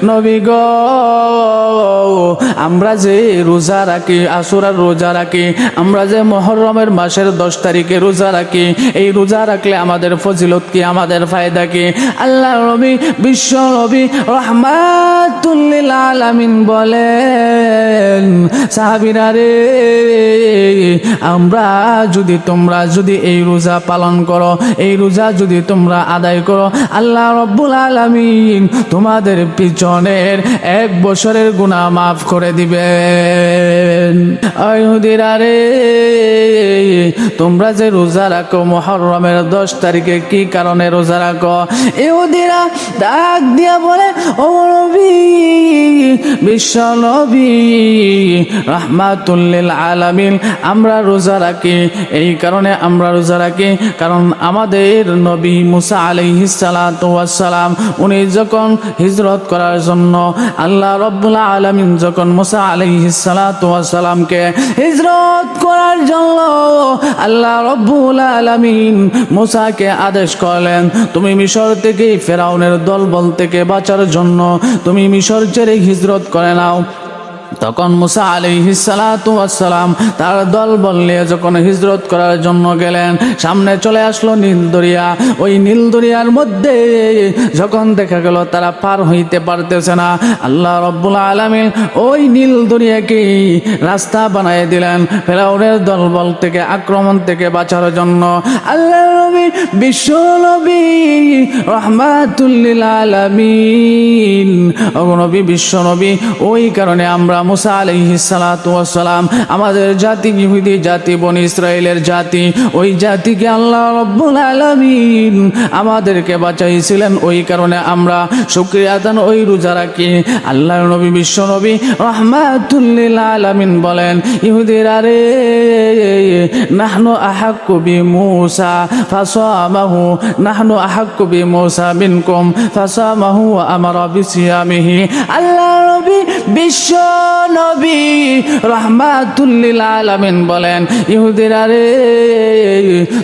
নবী গো আমরা যে রোজা রাখি, আশুরার রোজা রাখি, আমরা যে মুহররমের মাসের 10 তারিখে রোজা রাখি, এই রোজা রাখলে আমাদের ফজিলত কি, আমাদের ফায়দা কি? আল্লাহ নবী বিশ্ব নবী রাহমাতুল লিল আলামিন বলেন, সাহাবীরা রে আমরা যদি তোমরা যদি এই রোজা পালন করো, এই রোজা যদি তোমরা আদায় করো, আল্লাহ রাব্বুল আলামিন তোমাদের পিছনের 1 বছরের গুনাহ মাফ করে দিবেন। ইহুদিরা রে তোমরা যে রোজা রাখো মুহররমের 10 তারিখে, কি কারণে রোজা রাখো? ইহুদিরা ডাক দিয়া বলে, ও নবী বিশ্ব নবী রাহমাতুল লিল আলামিন আমরা রোজা রাখি, এই কারণে আমরা রোজা রাখি কারণ আমাদের নবী মুসা আলাইহিস সালাতু ওয়াস সালাম উনি যখন হিজরত করার জন্য আল্লাহ রাব্বুল আলামিন যখন মুসা আলাইহিস সালাতু ওয়াস সালামকে হিজরত করার জন্য আল্লাহ রাব্বুল আলামিন মুসাকে আদেশ করলেন, তুমি মিশর থেকে ফেরাউনের দলবল থেকে বাঁচার জন্য তুমি মিশর ছেড়ে হিজরত করে নাও। তখন মুসা আলাইহিস সালাতু ওয়াস সালাম তার দল বললে যখন হিজরত করার জন্য গেলেন, সামনে চলে আসলো নীল দরিয়া। ওই নীল দরিয়ার মধ্যে যখন দেখা গেল তারা পার হইতে পারতেছে না, আল্লাহ রাব্বুল আলামিন ওই নীল দরিয়াকে রাস্তা বানিয়ে দিলেন ফেরাউনের দলবল থেকে আক্রমণ থেকে বাঁচার জন্য। আল্লাহ নবী বিশ্ব নবী রাহমাতুল লিল আলামিন ও নবী বিশ্ব নবী ওই কারণে আমরা মুসা আলাইহিস সালাতু ওয়াস সালাম আমাদের জাতি ইহুদি জাতি বনি ইসরাইলের জাতি, ওই জাতিকে আল্লাহ রাব্বুল আলামিন আমাদেরকে বাঁচাইছিলেন, ওই কারণে আমরা শুকরিয়া আদান ওই রোজা রাখি। আল্লাহর নবী বিশ্ব নবী রাহমাতুল লিল আলামিন বলেন, ইহুদিরা রে নাহনু আহাক্কু বিমূসা ফাসামাহু, নাহনু আহাক্কু বিমূসা মিনকুম ফাসামাহু ওয়া আমারা বিসিয়ামিহি। আল্লাহর নবী বিশ্ব নবী রাহমাতুল লিল আলামিন বলেন, ইহুদিরা রে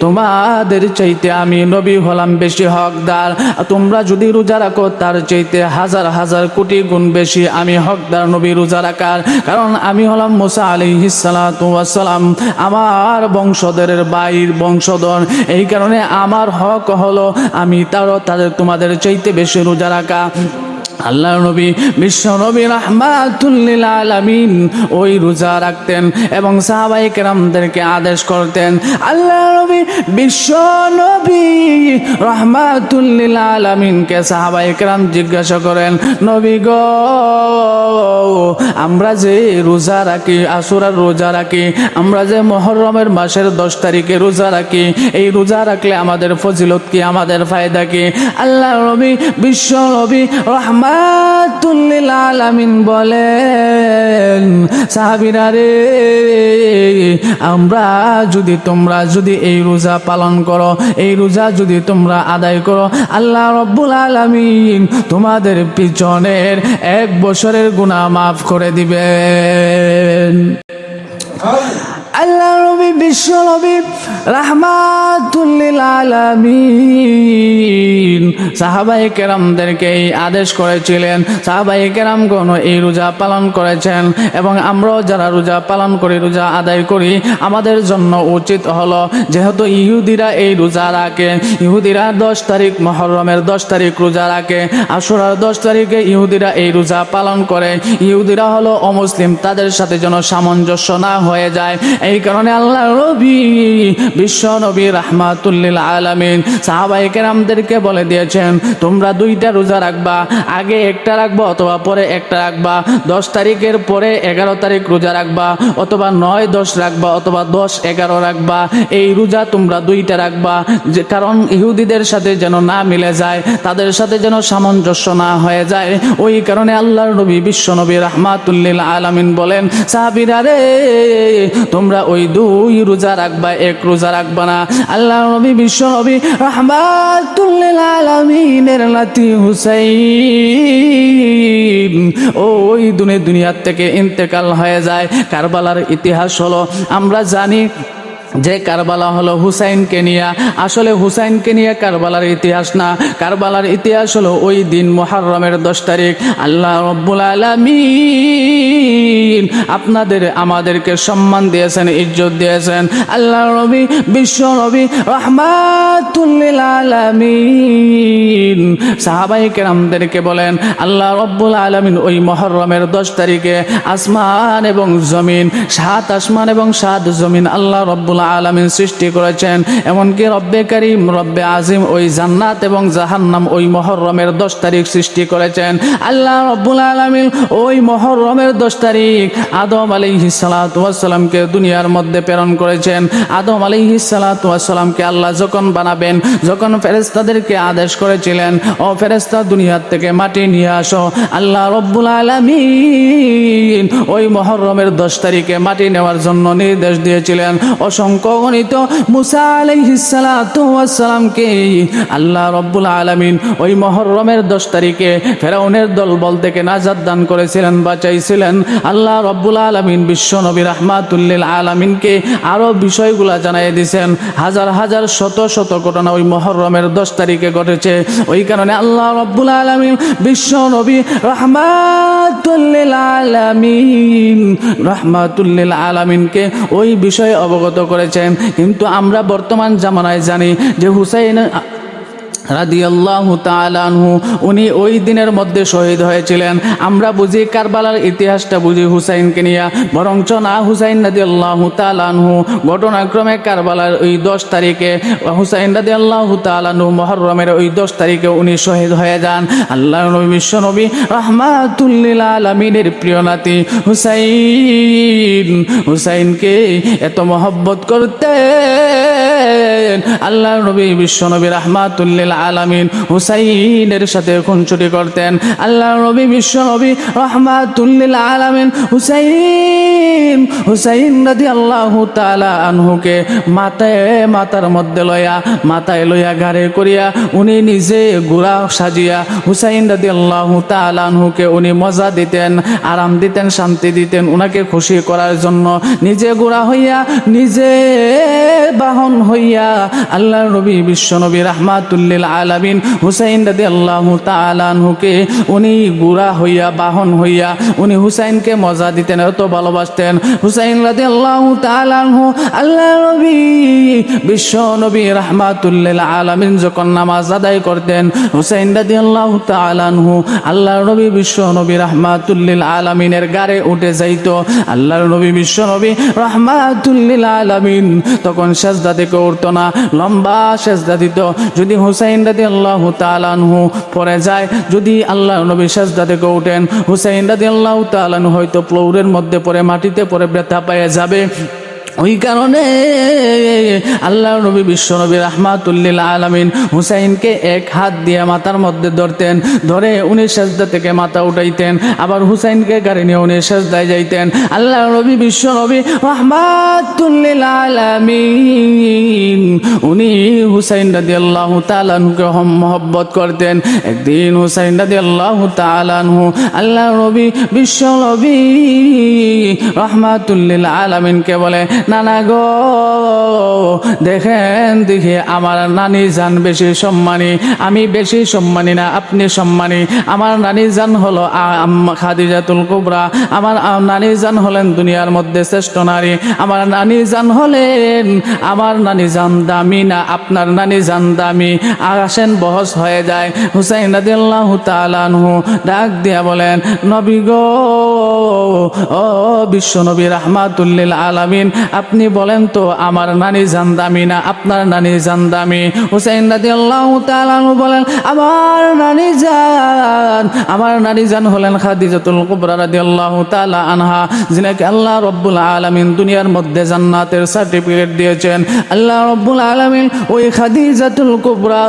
তোমাদের চাইতে আমি নবী হলাম বেশি হকদার, তোমরা যদি রোজা রাখো তার চাইতে হাজার হাজার কোটি গুণ বেশি আমি হকদার নবী রোজা রাখার, কারণ আমি হলাম মুসা আলাইহিস সালাতু ওয়াস সালাম আমার বংশধরের বাইর বংশধর, এই কারণে আমার হক হলো আমি তাদের তোমাদের চাইতে বেশি রোজা রাখা। আল্লাহর নবী বিশ্ব নবী রাহমাতুল লিল আলামিন ওই রোজা রাখতেন এবং সাহাবায়ে কেরামদেরকে আদেশ করতেন। আল্লাহর নবী বিশ্ব নবী রাহমাতুল লিল আলামিনকে সাহাবায়ে কেরাম জিজ্ঞাসা করেন, নবী গো আমরা যে রোজা রাখি, আশুরার রোজা রাখি, আমরা যে মুহররমের মাসের 10 তারিখে রোজা রাখি, এই রোজা রাখলে আমাদের ফজিলত কি, আমাদের ফায়দা কি? আল্লাহর নবী বিশ্ব নবী রাহমাতুল লিল আলামিন বলেন, সাহাবীরা রে আমরা যদি তোমরা যদি এই রোজা পালন করো, এই রোজা যদি তোমরা আদায় করো, আল্লাহ রাব্বুল আলামিন তোমাদের পিছনের 1 বছরের গুনাহ মাফ করে দিবেন। আল্লাহ নবী বিশ্ব নবী রাহমাতুল লিল আলামিন সাহাবায়ে কেরামদেরকে এই আদেশ করেছিলেন। সাহাবায়ে কেরামগণ এই রোজা পালন করেছেন এবং আমরাও যারা রোজা পালন করি, রোজা আদায় করি, আমাদের জন্য উচিত হলো, যেহেতু ইহুদিরা এই রোজা রাখে, ইহুদিরা 10 তারিখ মুহররমের 10 তারিখ রোজা রাখে, আশুরার 10 তারিখে ইহুদিরা এই রোজা পালন করে, ইহুদিরা হলো অমুসলিম, তাদের সাথে যেন সামঞ্জস্য না হয়ে যায়, এই কারণে আল্লাহ নবী বিশ্ব নবী রাহমাতুল লিল আলামিন সাহাবায়ে কেরামদেরকে বলে দিয়েছেন, তোমরা 2টা রোজা রাখবা, আগে একটা রাখবা অথবা পরে একটা রাখবা, 10 তারিখের পরে 11 তারিখ রোজা রাখবা, অথবা 9-10 রাখবা, অথবা 10-11 রাখবা, এই রোজা তোমরা 2টা রাখবা, যে কারণ ইহুদিদের সাথে যেন না মিলে যায়, তাদের সাথে যেন সামঞ্জস্য না হয়ে যায়, ওই কারণে আল্লাহর নবী বিশ্ব নবী রাহমাতুল লিল আলামিন বলেন, সাহাবীরা রে তোমরা ওই 2 রোজা রাখবা, 1 রোজা রাখবা না। আল্লাহ নবী বিশ্ব নবী রাহমাতুল লিল আলামিনের নাতি হুসাইন ওই দুনিয়ার থেকে ইন্তেকাল হয়ে যায়। কারবালার ইতিহাস হলো আমরা জানি, যে কারবালা হলো হুসাইনকে নিয়ে, আসলে হুসাইনকে নিয়ে কারবালার ইতিহাস না, কারবালার ইতিহাস হলো ওই দিন মুহররমের 10 তারিখ আল্লাহ রাব্বুল আলামিন আপনাদের আমাদেরকে সম্মান দিয়েছেন, ইজ্জত দিয়েছেন। আল্লাহ নবী বিশ্ব নবী রাহমাতুল লিল আলামিন সাহাবায়ে কেরামদেরকে বলেন আল্লাহ রাব্বুল আলামিন ওই মুহররমের 10 তারিখে আসমান এবং জমিন, 7 আসমান এবং 7 জমিন আল্লাহ রাব্বুল আলামিন সৃষ্টি করেছেন। এমনকি রব্বে কারীম রব্বে আজিম ওই জান্নাত এবং জাহান্নাম ওই মুহররমের 10 তারিখ সৃষ্টি করেছেন। আল্লাহ রাব্বুল আলামিন ওই মুহররমের 10 তারিখ আদম আলাইহিস সালাতু ওয়াস সালামকে দুনিয়ার মধ্যে প্রেরণ করেছেন। আদম আলাইহিস সালাতু ওয়াস সালামকে আল্লাহ যখন বানাবেন, যখন ফেরেশতাদেরকে আদেশ করেছিলেন ও ফেরেশতা দুনিয়ার থেকে মাটি নিয়ে আসো, আল্লাহ রাব্বুল আলামিন ওই মুহররমের 10 তারিখে মাটি নেওয়ার জন্য নির্দেশ দিয়েছিলেন। অসংখ্য গণিত মুসা আলাইহিস সালাতু ওয়াস সালামকে আল্লাহ রাব্বুল আলামিন ওই মুহররমের 10 তারিখে ফেরাউনের দলবল থেকে নাজাত দান করেছিলেন, বাঁচাইছিলেন। আল্লাহ রাব্বুল আলামিন বিশ্ব নবী রাহমাতুল লিল আলামিনকে আরো বিষয়গুলা জানিয়ে দিয়েছেন। হাজার হাজার শত শত ঘটনা ওই মুহররমের 10 তারিখে ঘটেছে। ওই কারণে আল্লাহ রাব্বুল আলামিন বিশ্ব নবী রাহমাতুল লিল আলামিন রাহমাতুল লিল আলামিনকে ওই বিষয়ে অবগত করেছেন। কিন্তু আমরা বর্তমান জামানায় জানি যে হুসাইন রাদিয়াল্লাহু তাআলা আনহু উনি ওই দিনের মধ্যে শহীদ হয়েছিলেন। আমরা বুঝি কারবালার ইতিহাসটা বুঝি হুসাইনকে নিয়ে, বরঞ্চ না, হুসাইন রাদিয়াল্লাহু তাআলা আনহু ঘটনাক্রমে কারবালার ওই 10 তারিখে হুসাইন রাদিয়াল্লাহু তাআলা আনহু মুহররমের ওই 10 তারিখে উনি শহীদ হয়ে যান। আল্লাহর নবী বিশ্ব নবী রাহমাতুল লিল আলামিনের প্রিয় নাতি হুসাইনকে এত মহব্বত করতেন। আল্লাহর নবী বিশ্ব নবী রাহমাতুল লিল আলামিন হুসাইনের সাথে খুনসুটি করতেন। আল্লাহর নবী বিশ্ব নবী রাহমাতুল লিল আলামিন হুসাইন রাদিয়াল্লাহু তাআলা আনহুকে মাথার মধ্যে মাথায় লইয়া ঘাড়ে করিয়া উনি নিজে ঘোড়া সাজিয়া হুসাইন রাদিয়াল্লাহু তাআলা আনহুকে উনি মজা দিতেন, আরাম দিতেন, শান্তি দিতেন। উনাকে খুশি করার জন্য নিজে ঘোড়া হইয়া, নিজে বাহন হইয়া আল্লাহর নবী বিশ্ব নবী রাহমাতুল লিল আলামিন হুসাইন রাদিয়াল্লাহু তাআলা আনহুকে উনি ঘোড়া হইয়া, বাহন হইয়া উনি হুসাইনকে মজা দিতেন, এত ভালোবাসতেন। হুসাইন রাদিয়াল্লাহু তাআলা আনহু আল্লাহর নবী বিশ্ব নবী রাহমাতুল লিল আলামিন যখন নামাজ আদায় করতেন, হুসাইন রাদিয়াল্লাহু তাআলা আনহু আল্লাহর নবী বিশ্ব নবী রাহমাতুল লিল আলামিনের গাড়ে উঠে যাইতো। আল্লাহর নবী বিশ্ব নবী রাহমাতুল লিল আলামিন তখন সেজদা থেকে উঠতো না, লম্বা সেজদা দিত। যদি হুসাইন রাদিয়াল্লাহু তাআলা আনহু পড়ে যায়, যদি আল্লাহর নবী সেজদা থেকে উঠেন, হুসাইন রাদিয়াল্লাহু তাআলা আনহু হয়তো ফ্লোরের মধ্যে পড়ে, মাটিতে পড়ে ব্যথা পেয়ে যাবে। ওই কারণে আল্লাহর নবী বিশ্ব নবী রাহমাতুল লিল আলামিন হুসাইনকে এক হাত দিয়ে মাথার মধ্যে ধরতেন, ধরে উনি সেজদা থেকে মাথা উঠাইতেন, আবার হুসাইনকে গাড়ি নিয়ে উনি সেজদায় যাইতেন। আল্লাহর নবী বিশ্ব নবী রাহমাতুল লিল আলামিন উনি হুসাইন রাদিয়াল্লাহু তাআলা আনহুকে মহব্বত করতেন। একদিন হুসাইন রাদিয়াল্লাহু তাআলা আনহু আল্লাহর নবী বিশ্ব নবী রাহমাতুল লিল আলামিনকে বলে, নানা গো দেখেন দেখি আমার নানি জান বেশি সম্মানী, আমি বেশি সম্মানী না, আপনি সম্মানী। আমার নানি জান হলো খাদিজাতুল কুবরা, আমার নানি জান হলেন দুনিয়ার মধ্যে শ্রেষ্ঠ নারী। আমার নানি জান হলেন, আমার নানি জান দামি না, আপনার নানি জান দামি। আসেন বহস হয়ে যায়। হুসাইন রাদিয়াল্লাহু তাআলা আনহু ডাক দিয়া বলেন, নবী গো, ও বিশ্ব নবী রাহমাতুল লিল আলামিন, আপনি বলেন তো আমার নানি জান দামি না আপনার নানি জান দামি? হুসাইন রাদিয়াল্লাহু তাআলা আনহু বলেন, আমার নানি জান হলেন খাদিজাতুল কুবরা রাদিয়াল্লাহু তাআলা আনহা, যিনাকে আল্লাহ রাব্বুল আলামিন দুনিয়ার মধ্যে জান্নাতের সার্টিফিকেট দিয়েছেন। আল্লাহ রাব্বুল আলামিন ওই খাদিজাতুল কুবরা,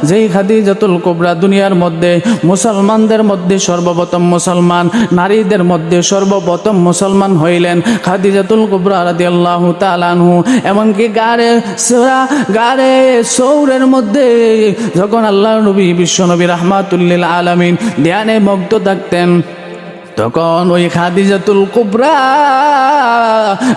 যেই খাদিজাতুল কুবরা দুনিয়ার মধ্যে মুসলমানদের মধ্যে সর্বপ্রথম মুসলমান, নারীদের মধ্যে সর্বপ্রথম মুসলমান হইলেন খাদিজাতুল কুবরা রাদিয়াল্লাহু তাআলা আনহু। এমনকি গাড়ে সৌরের মধ্যে যখন আল্লাহর নবী বিশ্ব নবী রাহমাতুল লিল আলামিন ধ্যানে মগ্ন থাকতেন, তখন ওই খাদিজাতুল কুবরা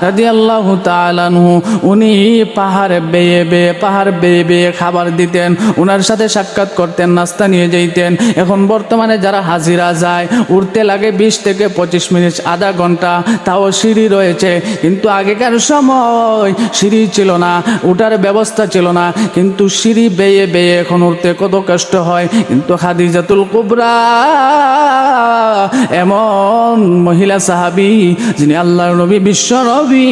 রাদিয়াল্লাহু তাআলা আনহু উনি পাহাড় বেয়ে খাবার দিতেন, উনার সাথে সাক্ষাৎ করতেন, নাস্তা নিয়ে যাইতেন। এখন বর্তমানে যারা হাজিরা যায় উঠতে লাগে 20 থেকে 25 মিনিট, আধা ঘন্টা, তাও সিঁড়ি রয়েছে। কিন্তু আগেকার সময় সিঁড়ি ছিল না, উঠার ব্যবস্থা ছিল না, কিন্তু সিঁড়ি বেয়ে এখন উঠতে কত কষ্ট হয়। কিন্তু খাদিজাতুল কুবরা এমন মহিলা সাহাবী যিনি আল্লাহর নবী বিশ্ব নবী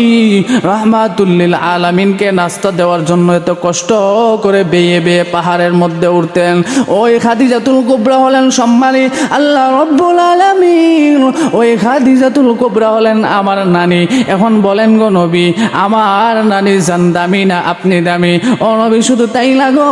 রাহমাতুল লিল আলামিনকে নাস্তা দেওয়ার জন্য এত কষ্ট করে বেয়ে পাহাড়ের মধ্যে উঠতেন। ওই খাদিজাতুল কুবরা হলেন সম্মানী আল্লাহ রাব্বুল আলামিন। ওই খাদিজাতুল কুবরা হলেন আমার নানি। এখন বলেন গো নবী, আমার নানি জান দামি না আপনি দামি? ও নবী শুধু তাই লাগো,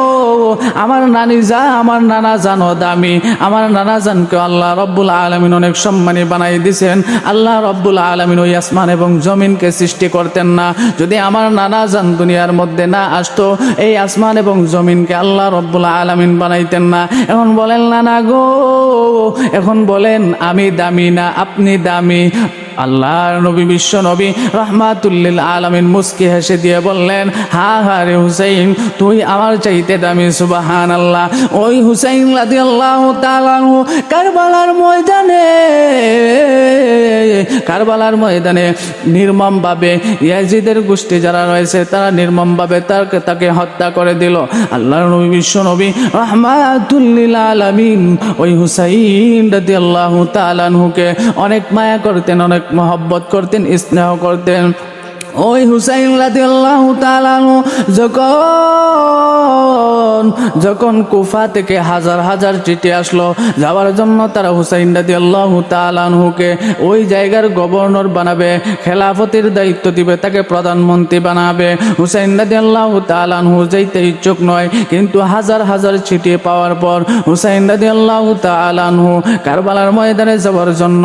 আমার নানি যা আমার নানা জানো দামি। আমার নানা জানকে আল্লাহ রাব্বুল আলামিন অনেক সম্মানী বানাই দিয়েছেন। আল্লাহ রাব্বুল আলামিন ওই আসমান এবং জমিনকে সৃষ্টি করতেন না যদি আমার নানা জান দুনিয়ার মধ্যে না আসতো, এই আসমান এবং জমিনকে আল্লাহ রাব্বুল আলামিন বানাইতেন না। এখন বলেন নানা গো, এখন বলেন আমি দামি না আপনি দামি? আল্লাহর নবী বিশ্ব নবী রাহমাতুল লিল আলামিন মুস্কি হেসে দিয়ে বললেন, হা রে হুসাইন, তুই আমার চাইতে দামি। সুবহানাল্লাহ। ওই হুসাইন রাদিয়াল্লাহু তাআলা আনহু কারবালার ময়দানে নির্মমভাবে ইয়াজিদের গোষ্ঠী যারা রয়েছে তারা নির্মমভাবে তাকে হত্যা করে দিল। আল্লাহর নবী বিশ্ব নবী রাহমাতুল লিল আলামিন ওই হুসাইন রাদিয়াল্লাহু তাআলা আনহুকে অনেক মায়া করতেন, অনেক মহব্বত করতেন, স্নেহ করতেন। ওই হুসাইন রাদিয়াল্লাহু তাআলা আনহু যখন কুফা থেকে হাজার হাজার চিঠি আসলো যাওয়ার জন্য, তারা হুসাইন রাদিয়াল্লাহু তাআলা আনহুকে ওই জায়গার গভর্নর বানাবে, খেলাফতের দায়িত্ব দিবে, তাকে প্রধানমন্ত্রী বানাবে। হুসাইন রাদিয়াল্লাহু তাআলা আনহু যাইতে ইচ্ছুক নয়, কিন্তু হাজার হাজার চিঠি পাওয়ার পর হুসাইন রাদিয়াল্লাহু তাআলা আনহু কারবালার ময়দানে যাওয়ার জন্য,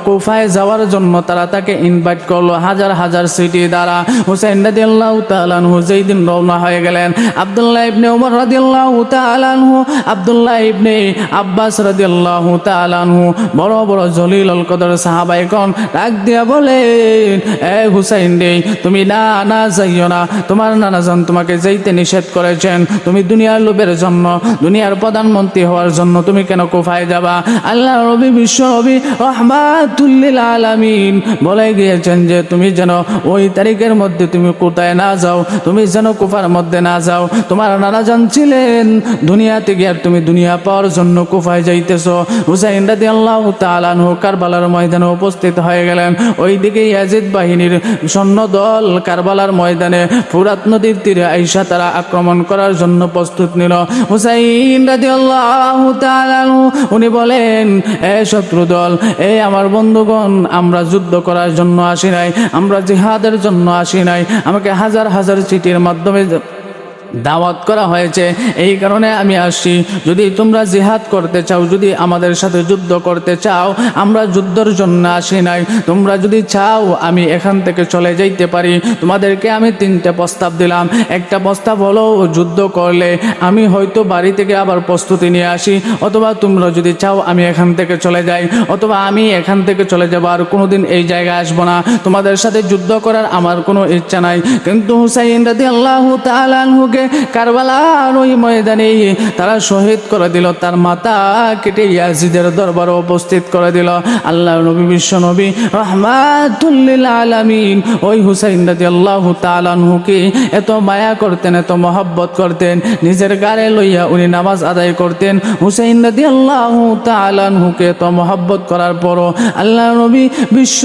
কুফায় যাওয়ার জন্য তারা তাকে ইনভাইট করলো হাজার হাজার চিঠি দ্বারা। হুসাইন রাদিয়াল্লাহু তাআলা আনহু যেই দিন রওনা হয়ে গেলেন, আব্দুল্লাহ ইবনে ওমর রাদিয়াল্লাহু তাআলা আনহু, আব্দুল্লাহ ইবনে আব্বাস রাদিয়াল্লাহু তাআলা আনহু, বড় বড় জলিলুল কদর সাহাবায়ে-কেরাম ডাক দিয়া বলেন, এ হুসাইন রে, তুমি না যাইও না, তোমার নানা জান তোমাকে যাইতে নিষেধ করেছেন। তুমি দুনিয়ার লোভের জন্য, দুনিয়ার প্রধানমন্ত্রী হওয়ার জন্য তুমি কেন কুফায় যাবা? আল্লাহ নবী বিশ্ব নবী রাহমাতুল লিল আলামিন বলে গিয়েছেন যে তুমি যেন ওই তারিখের মধ্যে তুমি কোথায় না যাও, তুমি যেন কুফার মধ্যে না যাও। তোমার নানা জান ছিলেন দুনিয়া থেকে, আর তুমি দুনিয়া পাওয়ার জন্য কুফায় যাইতেছো। হুসাইন রাদিয়াল্লাহু তাআলা আনহু কারবালার ময়দানে উপস্থিত হয়ে গেলেন। ওইদিকে ইয়াজিদ বাহিনীর সৈন্য দল কারবালার ময়দানে ফুরাত নদীর তীরে আইসা তারা আক্রমণ করার জন্য প্রস্তুত নিল। হুসাইন রাদিয়াল্লাহু তাআলা আনহু উনি বলেন, এ শত্রু দল, এ আমার বন্ধুগণ, আমরা যুদ্ধ করার জন্য আসি নাই, আমরা জিহাদের জন্য আসি নাই। আমাকে হাজার হাজার চিঠির মাধ্যমে দাওয়াত করা হয়েছে, এই কারণে আমি আসছি। যদি তোমরা জিহাদ করতে চাও, যদি আমাদের সাথে যুদ্ধ করতে চাও, আমরা যুদ্ধের জন্য আসি নাই। তোমরা যদি চাও আমি এখান থেকে চলে যাইতে পারি। তোমাদেরকে আমি 3টে প্রস্তাব দিলাম। একটা প্রস্তাব হলো যুদ্ধ করলে আমি হয়তো বাড়ি থেকে আবার প্রস্তুতি নিয়ে আসি, অথবা তোমরা যদি চাও আমি এখান থেকে চলে যাই, অথবা আমি এখান থেকে চলে যাবো, আর কোনোদিন এই জায়গায় আসবো না। তোমাদের সাথে যুদ্ধ করার আমার কোনো ইচ্ছা নাই। কিন্তু হুসাইন রাদিয়াল্লাহু তাআলা আনহুকে কারবালার ওই ময়দানে তারা শহীদ করে দিল, তার মাথা কেটে ইয়াজিদের দরবারে উপস্থিত করে দিল। আল্লাহ নবী বিশ্ব নবী রাহমাতুল লিল আলামিন ওই হুসাইন রাদিয়াল্লাহু তাআলা আনহুকে এত মায়া করতেন, এত মহব্বত করতেন, নিজের গায়ে লইয়া উনি নামাজ আদায় করতেন। হুসাইন রাদিয়াল্লাহু তাআলা আনহুকে এত মহব্বত করার পরও আল্লাহ নবী বিশ্ব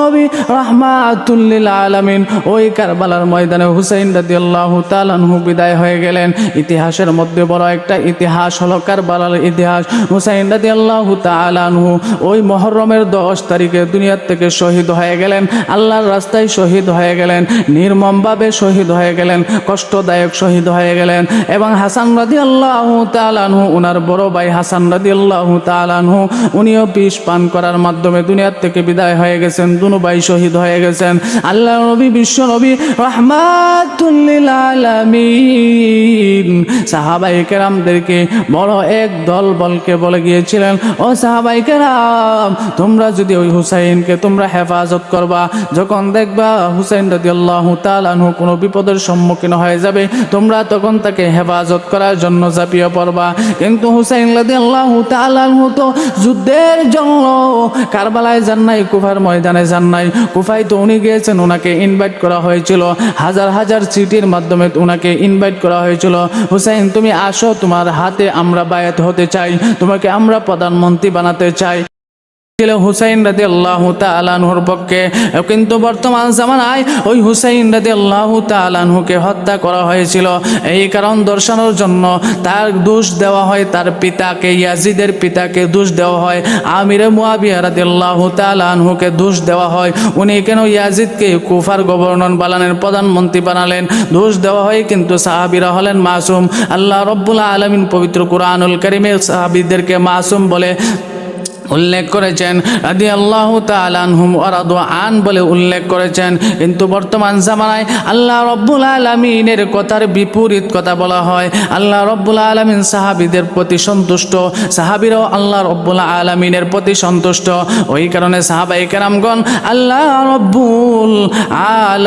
নবী রাহমাতুল লিল আলামিন ওই কারবালার ময়দানে হুসাইন রাদিয়াল্লাহু তাআলা আনহু বিদায় হয়ে গেলেন। ইতিহাসের মধ্যে বড় একটা ইতিহাস হলো কারবালার ইতিহাস। হুসাইন রাদিয়াল্লাহু তাআলা আনহু ওই মুহররমের 10 তারিখে দুনিয়ার থেকে শহীদ হয়ে গেলেন, আল্লাহর রাস্তায় শহীদ হয়ে গেলেন, নির্মমভাবে শহীদ হয়ে গেলেন, কষ্টদায়ক শহীদ হয়ে গেলেন। এবং হাসান রাদিয়াল্লাহু তাআলা আনহু, ওনার বড় ভাই হাসান রাদিয়াল্লাহু তাআলা আনহু, উনিও বিষ পান করার মাধ্যমে দুনিয়ার থেকে বিদায় হয়ে গেছেন। দুনো ভাই শহীদ হয়ে গেছেন। আল্লাহ নবী বিশ্ব নবী রাহমাতুল লিল আলামিন আলামিন সাহাবায়ে কেরামদেরকে বড় এক দল বলকে বলে গিয়েছিলেন, ও সাহাবায়ে কেরাম, তোমরা যদি ওই হুসাইনকে তোমরা হেফাজত করবা, যখন দেখবা হুসাইন রাদিয়াল্লাহু তাআলা আনহু কোনো বিপদের সম্মুখীন হয়ে যাবে, তোমরা তখন তাকে হেফাজত করার জন্য ঝাঁপিয়ে পড়বা। কিন্তু হুসাইন রাদিয়াল্লাহু তাআলা আনহু তো যুদ্ধের জন্য কারবালায় যান নাই, কুফার ময়দানে যান নাই। কুফায় তো উনি গিয়েছেন, ওনাকে ইনভাইট করা হয়েছিল, হাজার হাজার চিঠির মাধ্যমে ওনাকে ইনভাইট করা হয়েছিল, হুসাইন তুমি আসো, তোমার হাতে আমরা বায়াত হতে চাই, তোমাকে আমরা প্রধানমন্ত্রী বানাতে চাই। ছিল হুসাইন রাদিয়াল্লাহু তাআলা আনহুর পক্ষে। কিন্তু বর্তমান জামানায় ওই হুসাইন রাদিয়াল্লাহু তাআলা আনহুকে হত্যা করা হয়েছিল। এই কারণ দর্শানোর জন্য তার দোষ দেওয়া হয়, তার পিতাকে, ইয়াজিদের পিতাকে দোষ দেওয়া হয়, আমিরে মুয়াবিয়া রাদিয়াল্লাহু তাআলা আনহুকে দোষ দেওয়া হয়, উনি কেন ইয়াজিদকে কুফার গভর্নর বানালেন, প্রধানমন্ত্রী বানালেন, দোষ দেওয়া হয়। কিন্তু সাহাবীরা হলেন মাসুম। আল্লাহ রাব্বুল আলামিন পবিত্র কুরআনুল কারীমে সাহাবীদেরকে মাসুম বলে উল্লেখ করেছেন, রাদিয়াল্লাহু তাআলা আনহুম ওয়া রাদু আন বলে উল্লেখ করেছেন। কিন্তু বর্তমান জামানায় আল্লাহ রাব্বুল আলামিনের কথার বিপরীত কথা বলা হয়। আল্লাহ রাব্বুল আলামিন সাহাবীদের প্রতি সন্তুষ্ট, সাহাবীরাও আল্লাহ রাব্বুল আলামিনের প্রতি সন্তুষ্ট। ওই কারণে সাহাবায়ে কেরামগণ আল্লাহ রাব্বুল আলামিন